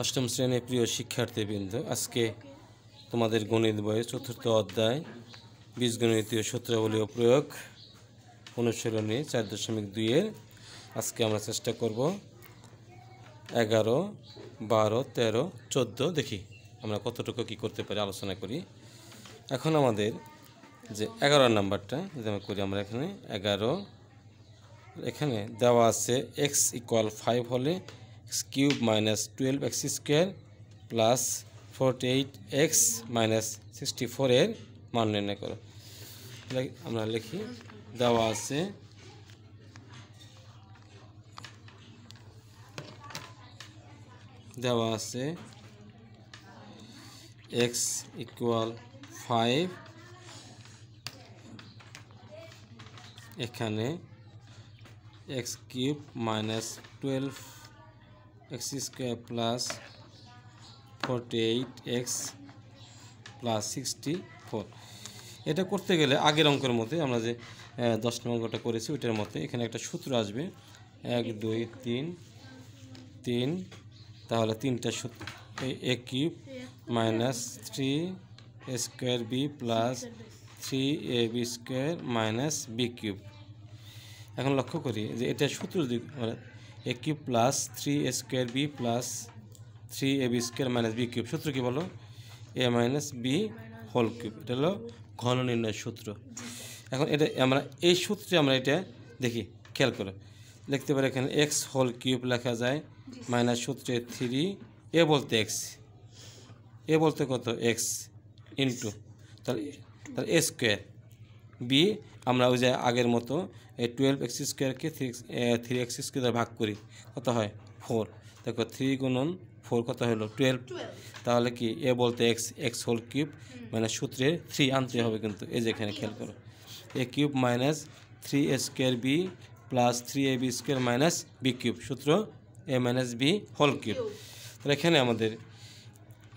অষ্টম শ্রেণীর প্রিয় শিক্ষার্থীবৃন্দ, আজকে তোমাদের গণিত বইয়ের চতুর্থ অধ্যায় বীজগণিতীয় সূত্রাবলী ও প্রয়োগ অনুশীলনী 4.2-এর আজকে আমরা চেষ্টা করব 11, 12, 13, 14 দেখি আমরা কতটুকু কী করতে পারি আলোচনা করি। এখন আমাদের যে 11 নাম্বারটা যদি আমরা করি, আমরা এখানে 11 এখানে দেওয়া আছে x = 5 হলে x³ - 12x² প্লাস 48x - 64 এর মান নির্ণয় করো। আমরা লিখি, দেওয়া আছে x = 5, এখানে x³ - 12x² plus 48x plus 64। এটা করতে গেলে আগের অঙ্কের মধ্যে আমরা যে 10 নম্বর অঙ্কটা করেছি ওইটার মধ্যে এখানে একটা সূত্র আসবে 1 2 3 3, তাহলে তিনটা সূত্র a³ - 3a² b plus 3ab² - b³। এখন লক্ষ্য করি যে এটা সূত্র a³ plus 3a² b plus 3ab² - b³ সূত্র কি বলো? a - b whole cube. এটা হলো ঘন নির্ণয়ের সূত্র। এখন এটা আমরা এই সূত্রে আমরা এটা দেখি, খেয়াল করো, লিখতে পারি এখানে x হোল কিউব লেখা যায় মাইনাস সূত্রে 3, a বলতে x, a বলতে কত x ইন্টু তাহলে a স্কোয়ার, b আমরা ওই যে আগের মতো এই 12x² 3x² দ্বারা ভাগ করি, কত হয় 4। দেখো 3 গুণন 4 কত হলো 12। তাহলে কি a বলতে x হোল কিউব মানে সূত্রে 3 আনতে হবে, কিন্তু এই যে এখানে খেয়াল করো a³ - 3a² b plus 3ab² - b³ সূত্র a - b হোল কিউব। তাহলে এখানে আমাদের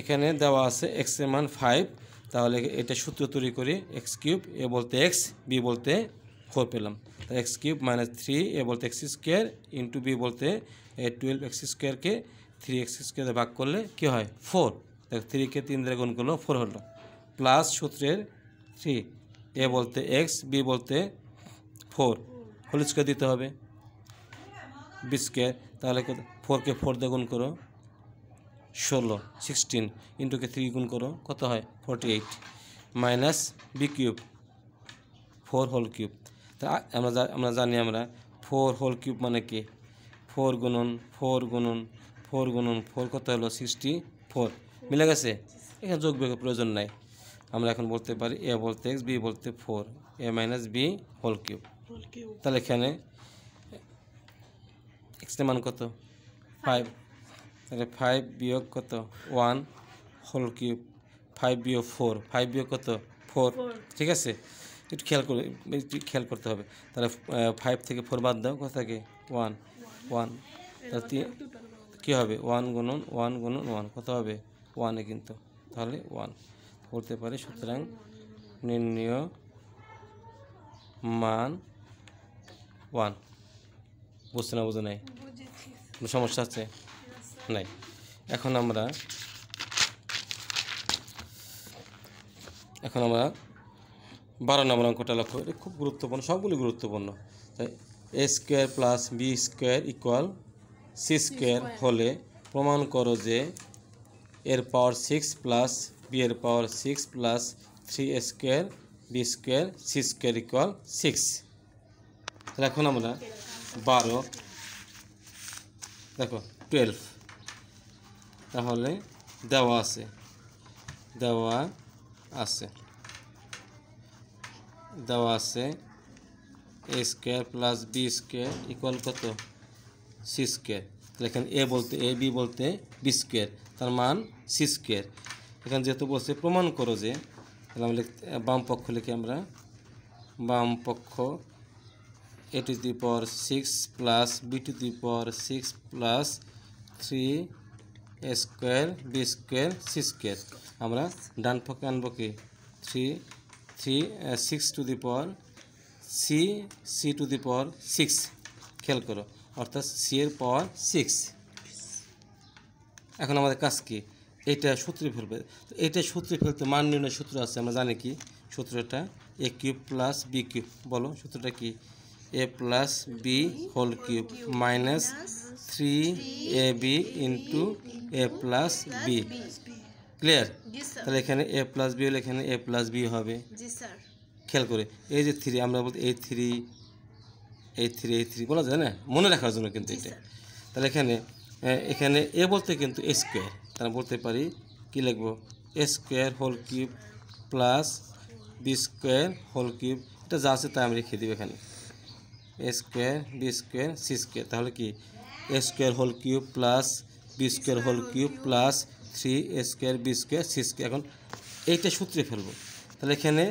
এখানে দেওয়া আছে x এর মান 5, তাহলে এটা সূত্র তৈরি করি x³ a বলতে x b বলতে 4 পেলাম। তাহলে x³ - 3 a বলতে x² ইন্টু b বলতে 12x² কে 3x² ভাগ করলে কি হয় 4। দেখ 3 কে 3 দ্বারা গুণ করলো 4 হলো, প্লাস সূত্রের 3 a বলতে x b বলতে 4 হোল স্কোয়ার দিতে হবে b²। তাহলে 4 কে 4 দিয়ে গুণ করো 16, 16 ইন্টুকে 3 গুণ করো কত হয় 48 মাইনাস b³ 4 হোল কিউব। তা আমরা জানি আমরা 4 হোল কিউব মানে কি 4 গুণন 4 গুণন 4 গুণন 4 কত হলো 64। মিলে গেছে, এখানে যোগ বিয়োগের প্রয়োজন নাই। আমরা এখন বলতে পারি a বলতে x b বলতে 4 a - b হোল কিউব। তাহলে এখানে x এর মান কত 5, তাহলে 5 বিয়োগ কত 1 হোল কিউব, 5 বিয়োগ 4, 5 বিয়োগ কত 4। ঠিক আছে, একটু খেয়াল করতে হবে। তাহলে 5 থেকে 4 বাদ দাও, কত থাকে 1 1, তাহলে কী হবে 1 গুণন 1 গুণন 1 কত হবে 1 এ কিন্তু, তাহলে 1 বলতে পারি। সুতরাং নির্ণয় মান 1। বুঝছে না বুঝে নাই? কোনো সমস্যা আছে নাই? এখন আমরা 12 নম্বর অঙ্কটা লক্ষ্য করি, খুব গুরুত্বপূর্ণ, সবগুলি গুরুত্বপূর্ণ। তাই a² প্লাস b² = c² হলে প্রমাণ করো যে এর পাওয়ার 6 প্লাস b এর পাওয়ার 6 প্লাস 3a² b² c² = 6। তাহলে এখন আমরা 12 দেখো 12, তাহলে দেওয়া আছে a² প্লাস b² = কত c²। তাহলে এখানে a বলতে a b বলতে b², তার মান c²। এখানে যেহেতু বলছে প্রমাণ করো যে, তাহলে আমরা বাম পক্ষ লিখে আমরা বাম পক্ষ a⁻6 plus b⁻6 plus 3a² b² c²। আমরা ডান পক্ষে আনবো কি 6c⁶, খেয়াল করো, অর্থাৎ c এর পাওয়ার 6। এখন আমাদের কাজ কি, এইটা সূত্রে ফেলবে। তো এইটা সূত্রে ফেলতে মান নির্ণয় সূত্র আছে, আমরা জানি কি সূত্রটা, a cube plus b cube. বলো সূত্রটা কি, a plus b whole cube minus 3ab into a plus b. Clear? তাহলে এখানে এ প্লাস বি হলে এখানে এ প্লাস বি হবে। খেয়াল করে এই যে 3, আমরা বলতে এই থ্রি বলা যায় না, মনে রাখার জন্য কিন্তু এটা। তাহলে এখানে এ বলতে কিন্তু এ স্কোয়ার, তাহলে বলতে পারি কি লিখবো, a square whole cube plus b square whole cube. এটা যা আছে তাই আমি রেখে দিব এখানে, a square b square c square. তাহলে কি a square whole cube plus b square whole cube plus 3 a square b square c square. এখন এইটা সূত্রে ফেলবো। তাহলে এখানে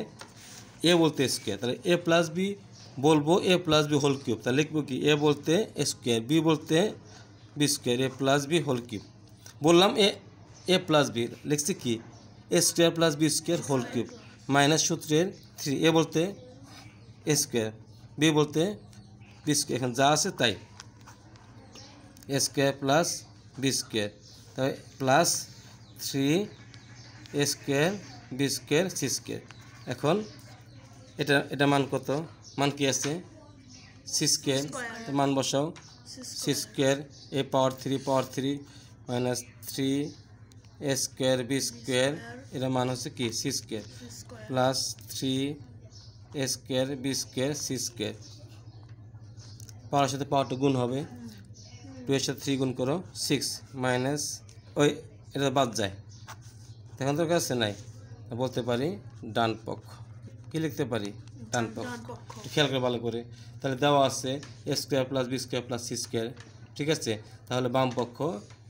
এ বলতে স্কোয়ার, তাহলে এ প্লাস বি বলবো a plus b whole cube. তাহলে লিখবো কি, এ বলতে স্কোয়ার, বি বলতে b square, a plus b whole cube. বললাম এ প্লাস বি, লিখছি কি a square plus b square whole cube minus সূত্রের 3, এ বলতে এ স্কোয়ার, বি বলতে বি স্কোয়ার। এখানে যা আছে তাই, a square plus b square, তাই plus 3 a square b square c square. এখন এটা মান কত, মান কি আছে সি স্কোয়ার, মান বসাও, সি স্কোয়ার এ power 3 minus 3 a square b square, এর মান হচ্ছে কি c square plus 3 a square b square c square. Power সাথে পাওয়ারটা গুণ হবে, 2 এর সাথে 3 গুণ করো 6 মাইনাস ওই এটা বাদ যায়, এখন তোর কাছে নাই, বলতে পারি ডান পক্ষ। কি লিখতে পারি, ডান পক্ষ। খেয়াল করে ভালো করে, তাহলে দেওয়া আছে a square plus b square plus c square, ঠিক আছে। তাহলে বাম পক্ষ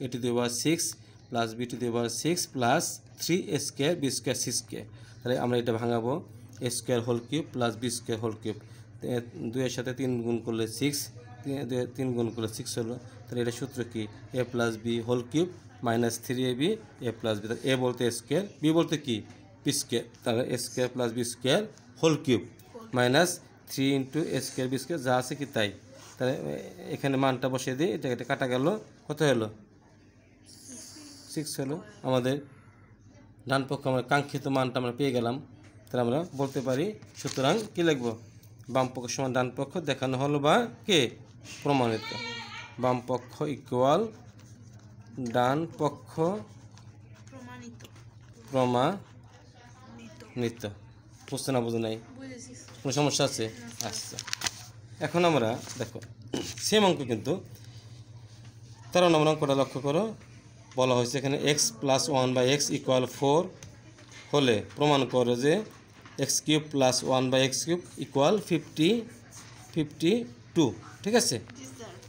a to the power 6 plus b to the power 6 plus 3 a square b square c square. তাহলে আমরা এটা ভাঙাবো, a square whole cube plus b square whole cube, 2 এর সাথে 3 গুণ করলে 6, 3 গুণ করলে 6 হলো। তাহলে এটা সূত্র কি, a plus b whole cube minus 3ab a plus b. A বলতে স্কোয়ার, বি বলতে কি বি স্কোয়ার, তাহলে a square plus b square whole cube minus 3 into a square b square, যা আছে কি তাই। তাহলে এখানে মানটা বসিয়ে দিই, এটা কাটা গেল, কত হলো 6 হলো। আমাদের ডান পক্ষ আমরা কাঙ্ক্ষিত মানটা আমরা পেয়ে গেলাম। তাহলে আমরা বলতে পারি, সুতরাং কী লিখব, বাম পক্ষ সমান ডান পক্ষ দেখানো হলো বা কে প্রমাণিত, বাম পক্ষ ইকুয়াল ডান পক্ষ প্রমাণিত। বুঝতে না বুঝে নাই, কোনো সমস্যা আছে? আচ্ছা, এখন আমরা দেখো সেম অঙ্ক কিন্তু 13 নম্বর অঙ্কটা লক্ষ্য করো। বলা হয়েছে এখানে এক্স প্লাস 1/x ইকুয়াল 4 হলে প্রমাণ করো যে x cube plus 1/x cube equal 52। ঠিক আছে,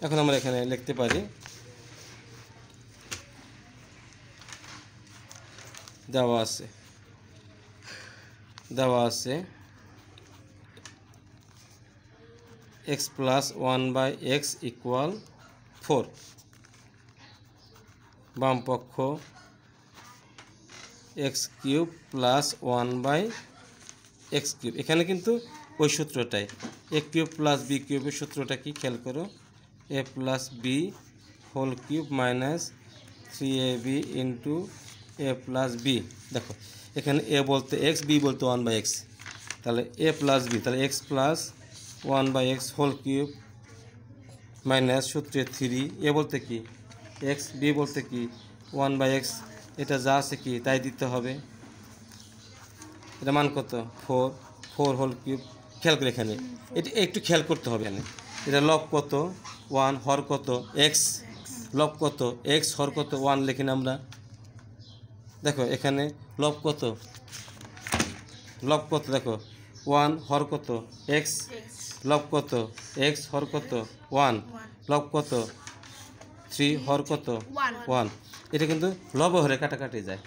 এখন আমরা এখানে লিখতে পারি, দেওয়া আছে এক্স প্লাস 1/x ইকুয়াল 4, বাম পক্ষ x cube plus 1/x cube. এখানে কিন্তু ওই সূত্রটাই, এ কিউব প্লাস বি কিউবের সূত্রটা কি খেয়াল করো, a plus b whole cube minus 3ab into a plus b. দেখো এখানে এ বলতে এক্স, বি বলতে 1/x, তাহলে এ প্লাস বি, তাহলে x plus 1/x whole cube minus সূত্রে 3, এ বলতে কি এক্স, বি বলতে কি 1/x, এটা যা আছে কি তাই দিতে হবে। এটা মান কত 4 হোল কিউব। খেয়াল করে এখানে এটা একটু খেয়াল করতে হবে, এখানে এটা লব কত 1, হর কত x, লব কত x, হর কত 1 লিখি না আমরা। দেখো এখানে লব কত দেখো 1, হর কত x, লব কত x, হর কত 1, লব কত 3, হর কত 1। এটা কিন্তু লব হরে কাটাকাটি যায়,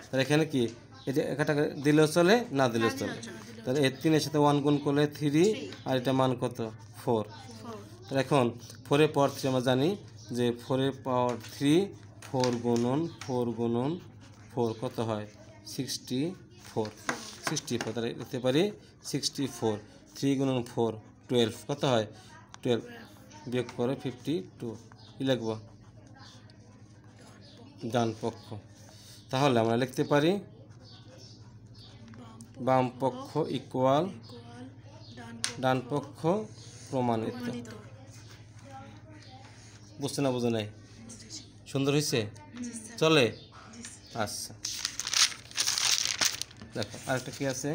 তাহলে এখানে কি এটা কাটা দিলেও চলে, না দিলেও চলে। তাহলে এর 3 এর সাথে 1 গুণ করলে 3, আর এটা মান কত 4। তাহলে এখন 4 এর পাওয়ার 3 আমরা জানি যে 4 এর পাওয়ার 3, 4 গুণন 4 কত হয় 64। তাহলে লিখতে পারি 64, 3 গুণন 4 12, কত হয় 12, বিয়োগ করে 52। কি লিখব ডান পক্ষ। তাহলে আমরা লিখতে পারি বাম পক্ষ ইকুয়াল ডান পক্ষ প্রমাণিত। বুঝতে না বুঝে নাই? সুন্দর হয়েছে? চলে? আচ্ছা, দেখো আরেকটা কি আছে,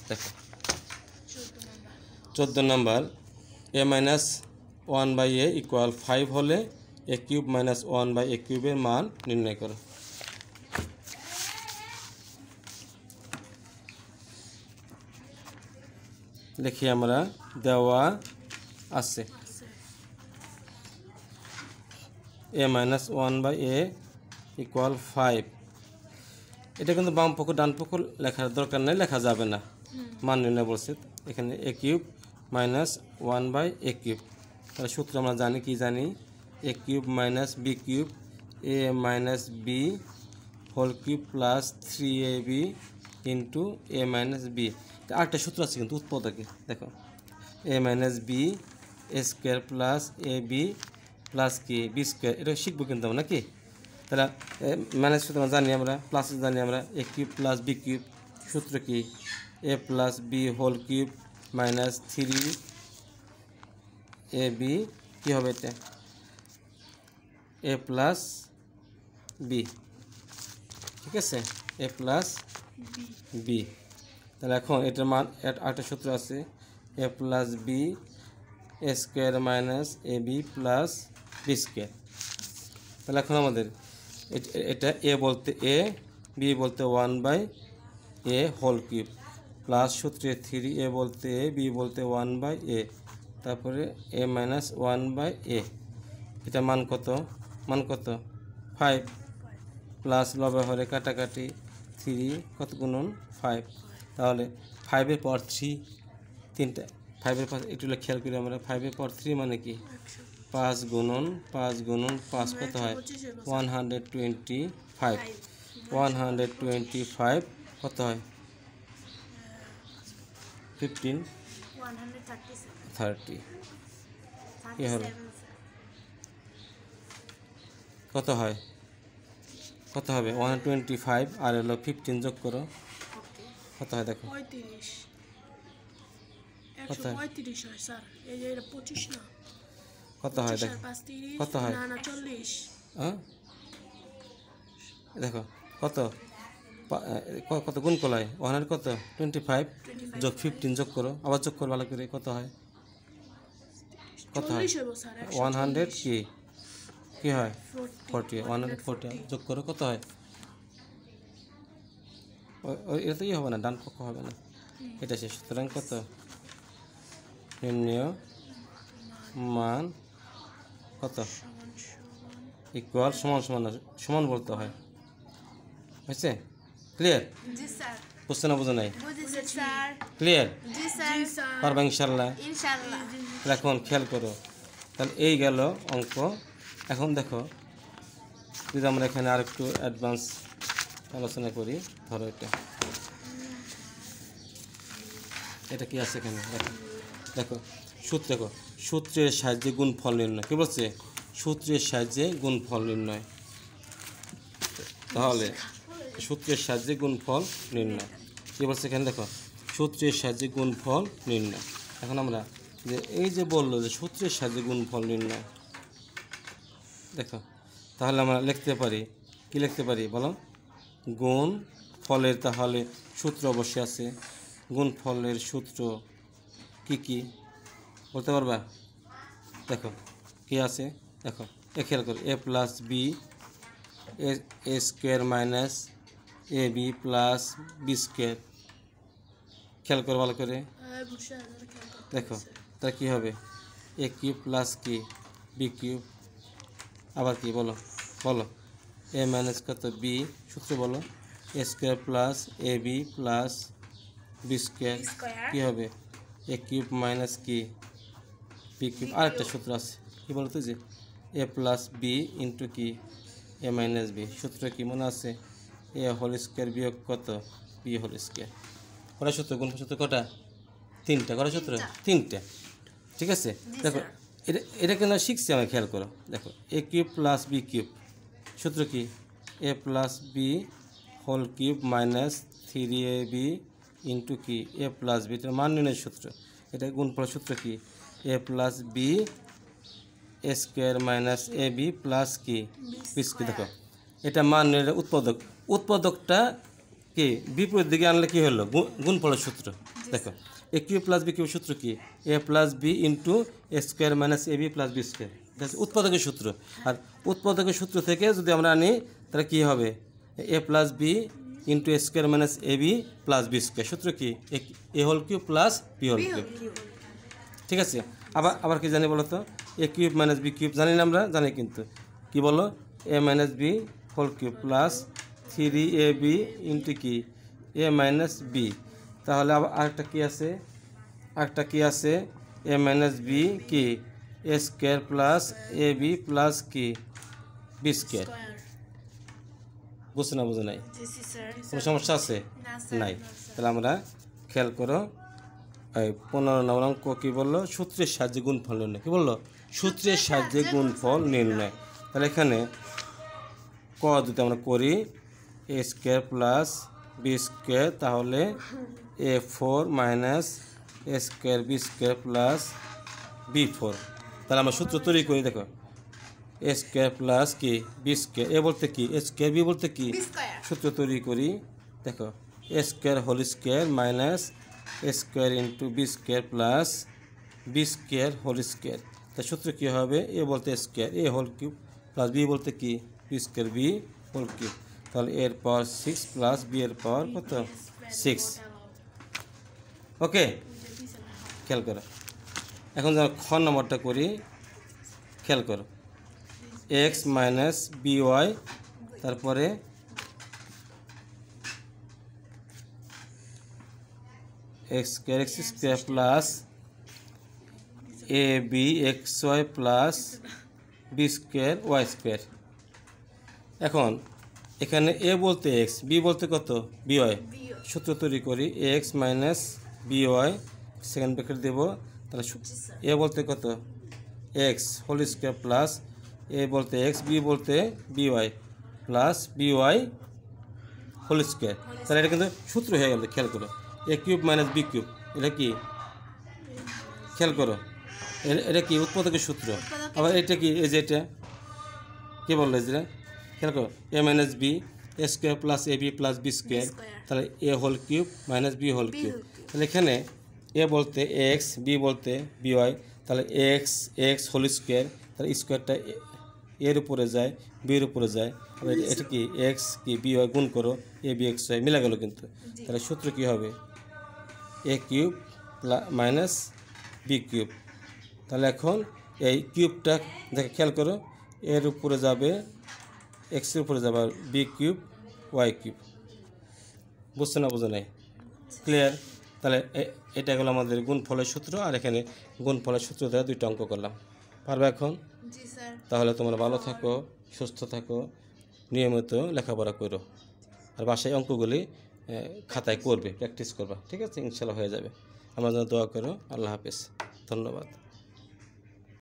দেখো 14 নম্বর, a মাইনাস 1/a ইকুয়াল 5 হলে a কিউব মাইনাস 1/a কিউবের মান নির্ণয় করো। দেখি আমরা, দেওয়া আছে a মাইনাস 1/a ইকুয়াল 5। এটা কিন্তু বাম পক্ষ ডান পক্ষ লেখার দরকার নেই, লেখা যাবে না, মান নির্ণয় বলছে। এখানে a cube minus 1/a cube, তাহলে সূত্র আমরা জানি, কি জানি, a cube minus b cube a minus b whole cube plus 3ab into a minus b। আরেকটা সূত্র আছে কিন্তু উৎপাদকে, দেখো a minus b square plus ab plus কি b স্কোয়ার, এটা শিখবো কিন্তু আমরা নাকি। তাহলে মাইনাস সূত্র জানি আমরা, প্লাস জানি আমরা, a cube plus b cube, সূত্র কি a plus b whole cube minus 3ab, কী হবে এটা, a প্লাস b, ঠিক আছে, a প্লাস b। তাহলে এখন এটার মান, একটা সূত্র আছে a plus b square minus ab plus b square. তাহলে এখন আমাদের এটা a বলতে a, b বলতে 1/a হোল কিউব, প্লাস সূত্রে 3a বলতে a, b বলতে 1/a, তারপরে a মাইনাস 1/a। এটা মান কত, মান কত 5, প্লাস লবে হরে কাটাকাটি 3 কত গুণন 5, তাহলে 5-এর পাওয়ার 3, তিনটা 5-এর পাওয়ার, একটু খেয়াল করি আমরা, 5-এর পাওয়ার 3 মানে কি, 5 গুণন 5 কত হয় 125, 125 কত হয় 15 30, কি হলো, কত হয়, কত হবে 125 আর হলো 15 যোগ করো, কত হয় দেখো, কত হয়, কত হয় দেখো, কত হয়, দেখো কত, কত গুণ কলায় 100 কত 25 যোগ 15 যোগ করো, আবার যোগ করো ভালো করে, কত হয়, কত হয় 100 কি হয় 40, 140 যোগ করো, কত হয়, এটাই হবে না, ডান পক্ষ হবে না, এটা শেষ। সুতরাং কত, নির্ণয় মান কত ইকুয়াল সমান সমান, সমান বলতে হয়, হয়েছে, ক্লিয়ার? বুঝতে না বুঝো নাই? ক্লিয়ার? পারবা ইনশাল্লাহ? এখন খেয়াল করো, তাহলে এই গেল অঙ্ক। এখন দেখো, যদি আমরা এখানে আর একটু অ্যাডভান্স আলোচনা করি, ধরো এটা কি আছে এখানে, দেখো দেখো সূত্র, দেখো সূত্রের সাহায্যে গুণফল নির্ণয়, কি বলছে, সূত্রের সাহায্যে গুণফল নির্ণয়। তাহলে সূত্রের সাহায্যে গুণফল নির্ণয়, কি বলছে এখানে, দেখো সূত্রের সাহায্যে গুণফল নির্ণয়। এখন আমরা যে এই যে বললো যে সূত্রের সাহায্যে গুণফল নির্ণয়, দেখো তাহলে আমরা লিখতে পারি, কি লিখতে পারি বলো, গুণ ফলের তাহলে সূত্র অবশ্যই আছে, গুণ ফলের সূত্র কি কি বলতে পারবা, দেখো কি আছে, দেখো এ খেয়াল করো, a plus b a square minus a b plus b square, খেয়াল করো ভালো করে, দেখো তা কী হবে, এ কিউব প্লাস কি বি কিউব, আবার কি বলো, বলো এ মাইনাস কত বি, সূত্র বলো, এ square plus a b plus b square, কী হবে এ কিউব মাইনাস কি বি কিউব। আরেকটা সূত্র আছে, কী বলতো, যে এ প্লাস বি ইন্টু কি এ মাইনাস বি, সূত্র কি মনে আছে, এ হোল স্কোয়ার বিয়োগ কত বি হোল স্কোয়ার। কটা সূত্র, কোন সূত্র কটা, তিনটা, কটা সূত্র তিনটা, ঠিক আছে। দেখো এটা এটা কেন শিখছি আমরা, খেয়াল করো, দেখো a cube plus b cube সূত্র কি a plus b whole cube minus 3ab into কি a প্লাস বি, এটা মান নির্ণয়ের সূত্র। এটা গুণফলের সূত্র কি a plus b square minus a b plus কি বি স্কোয়ার। দেখো এটা মান নির্ণয়ের উৎপাদক, উৎপাদকটা কি বিপরীত দিকে আনলে কি হলো গুণফলের সূত্র। দেখো a cube plus b cube সূত্র কি a plus b into a square minus a b plus b square, উৎপাদকের সূত্র। আর উৎপাদকের সূত্র থেকে যদি আমরা আনি তাহলে কী হবে a plus b into a square minus a b plus b square, সূত্র কি a whole cube plus b whole cube. ঠিক আছে, আবার কি জানি বলো তো a cube minus b cube জানি না আমরা, জানি কিন্তু কি বলো a minus b whole cube plus 3ab into কি এ মাইনাস বি। তাহলে আবার আরেকটা কি আছে এ মাইনাস বি কি a square plus a b plus কি বি স্কোয়ার। বুঝছো না বুঝো নাই? কোনো সমস্যা আছে? নাই। তাহলে আমরা খেয়াল করো 15 নম্বর অঙ্ক কী বললো সূত্রের সাহায্যে গুণফল নির্ণয়। কী বললো সূত্রের সাহায্যে গুণফল নির্ণয়। তাহলে এখানে ক যদি আমরা করি a square plus b square, তাহলে a4 minus a square b square plus b4। তাহলে আমরা সূত্র তৈরি করি। দেখো এ স্কোয়ার প্লাস কি বি স্কোয়ার, এ বলতে কি এ স্কোয়ার বি বলতে কি সূত্র তৈরি করি। দেখো a square whole square minus a square into b square plus b square whole square. তার সূত্র কী হবে এ বলতে square a whole cube plus b বলতে কি b square b whole cube. তাহলে এর পাওয়ার 6 প্লাস বি এর পাওয়ার কত 6। ওকে, খেয়াল করো। এখন যখন খ নম্বরটা করি খেয়াল করো এক্স মাইনাস বি ওয়াই, তারপরে x square plus a b x y plus b square y square. এখন এখানে এ বলতে এক্স বি বলতে কত বি ওয়াই, সূত্র তৈরি করি x minus b y second bracket দেবো। তাহলে এ বলতে কত x whole square plus a বলতে এক্স বি বলতে b y plus b y whole square. তাহলে এটা কিন্তু সূত্র হয়ে গেল। খেয়াল করো a cube minus b cube, এটা কি খেয়াল করো এটা কি উৎপাদকের সূত্র। আবার এটা কি এই যে এটা কী বললো যেটা খেয়াল করো a minus b a square plus a b plus b square, তাহলে a whole cube minus b whole cube. তাহলে এখানে এ বলতে এক্স বি বলতে বি ওয়াই, তাহলে এক্স হোল স্কোয়ার, তাহলে স্কোয়ারটা এর উপরে যায় বির উপরে যায়। তাহলে এটা কি এক্স কি বি ওয়াই গুণ করো এ বি এক্স ওয়াই মিলা গেল কিন্তু। তাহলে সূত্র কী হবে a cube minus b cube. তাহলে এখন এই কিউবটা দেখে খেয়াল করো এর উপরে যাবে এক্সের উপরে যাবে বি কিউব ওয়াই কিউব। বুঝছে না বুঝো নাই? ক্লিয়ার? তাহলে এটা গেলো আমাদের গুণফলের সূত্র, আর এখানে গুণফলের সূত্র দ্বারা 2টা অঙ্ক করলাম। পারবে এখন? তাহলে তোমরা ভালো থাকো, সুস্থ থাকো, নিয়মিত লেখাপড়া করো, আর বাসায় অঙ্কগুলি খাতায় করবে, প্র্যাকটিস করবা। ঠিক আছে, ইনশাল্লাহ হয়ে যাবে। আমার জন্য দোয়া করো। আল্লাহ হাফেজ, ধন্যবাদ।